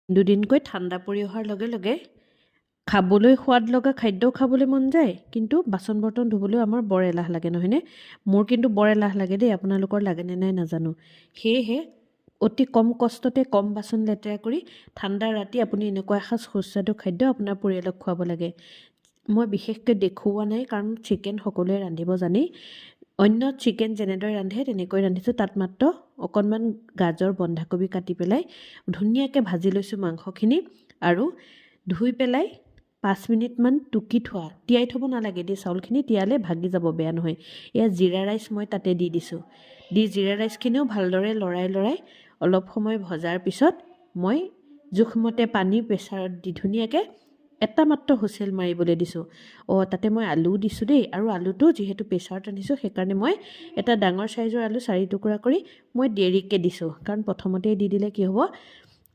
দুদিনকৈ ঠাণ্ডা পৰি অহাৰ লগে লগে খাবলৈ সোৱাদ লগা খাদ্যও খাবলৈ মন যায়, কিন্তু বাচন বৰ্তন ধুবলৈ আমাৰ বৰ এলাহ লাগে, নহয়নে? মোৰ কিন্তু বৰ এলাহ লাগে দেই, আপোনালোকৰ লাগেনে নাই নাজানো। সেয়েহে অতি কম কষ্টতে কম বাচন লেতেৰা কৰি ঠাণ্ডা ৰাতি আপুনি এনেকুৱা এসাঁজ সুস্বাদু খাদ্য আপোনাৰ পৰিয়ালক খুৱাব লাগে। মই বিশেষকৈ দেখুওৱা নাই, কাৰণ চিকেন সকলোৱে ৰান্ধিব জানেই। অন্য চিকেন যেনেদৰে ৰান্ধে তেনেকৈ ৰান্ধিছোঁ। তাত মাত্ৰ অকণমান গাজৰ বন্ধাকবি কাটি পেলাই ধুনীয়াকৈ ভাজি লৈছোঁ মাংসখিনি, আৰু ধুই পেলাই 5 মিনিটমান টুকি থোৱা, তিয়াই থ'ব নালাগে দেই, চাউলখিনি তিয়ালে ভাগি যাব, বেয়া নহয়। এয়া জিৰা ৰাইচ মই তাতে দি দিছোঁ। দি জিৰা ৰাইচখিনিও ভালদৰে লৰাই অলপ সময় ভজাৰ পিছত মই জোখমতে পানী প্ৰেছাৰত দি ধুনীয়াকৈ এটা মাত্ৰ হুইচেল মাৰিবলৈ দিছোঁ। তাতে মই আলুও দিছোঁ দেই, আৰু আলুটো যিহেতু প্ৰেছাৰত ৰান্ধিছোঁ সেইকাৰণে মই এটা ডাঙৰ চাইজৰ আলু 4 টুকুৰা কৰি মই দেৰিকৈ দিছোঁ, কাৰণ প্ৰথমতেই দি দিলে কি হ'ব,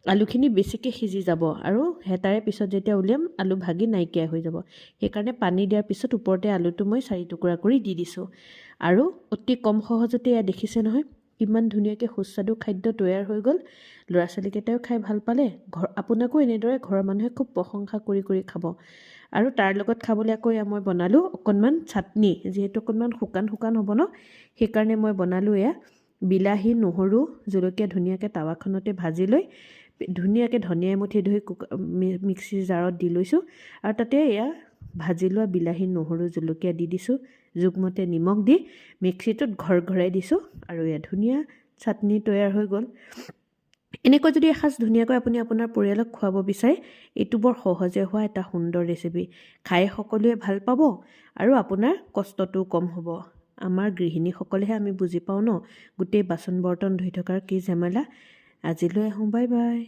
আলুখিনি বেছিকৈ সিজি যাব, আৰু তাৰে পিছত যেতিয়া উলিয়াম আলু ভাগি নাইকিয়া হৈ যাব। সেইকাৰণে পানী দিয়াৰ পিছত ওপৰতে আলুটো মই 4 টুকুৰা কৰি দি দিছোঁ। আৰু অতি কম সহজতে এয়া দেখিছে নহয়, কিমান ধুনীয়াকৈ সুস্বাদু খাদ্য তৈয়াৰ হৈ গ'ল। ল'ৰা ছোৱালীকেইটাইও খাই ভাল পালে, আপোনাকো এনেদৰে ঘৰৰ মানুহে খুব প্ৰশংসা কৰি খাব। আৰু তাৰ লগত খাবলৈ আকৌ এয়া মই বনালোঁ অকণমান চাটনি, যিহেতু অকণমান শুকান হ'ব ন, সেইকাৰণে মই বনালোঁ এয়া বিলাহী, নহৰু, জলকীয়া ধুনীয়াকৈ টাৱাখনতে ভাজি লৈ ধুনীয়াকৈ ধনিয়া এমুঠি ধুই মিক্সিৰ জাৰত দি লৈছোঁ, আৰু তাতে এয়া ভাজি লোৱা বিলাহী, নহৰু, জলকীয়া দি দিছোঁ, জোখমতে নিমখ দি মিক্সিটোত ঘৰাই দিছোঁ, আৰু এয়া ধুনীয়া চাটনি তৈয়াৰ হৈ গ'ল। এনেকৈ যদি এসাঁজ ধুনীয়াকৈ আপুনি আপোনাৰ পৰিয়ালক খুৱাব বিচাৰে, এইটো বৰ সহজে হোৱা এটা সুন্দৰ ৰেচিপি। খাই সকলোৱে ভাল পাব, আৰু আপোনাৰ কষ্টটোও কম হ'ব। আমাৰ গৃহিণীসকলেহে আমি বুজি পাওঁ ন, গোটেই বাচন বৰ্তন ধুই থকাৰ কি ঝামেলা। আজিলৈ আহোঁ, বাই বাই।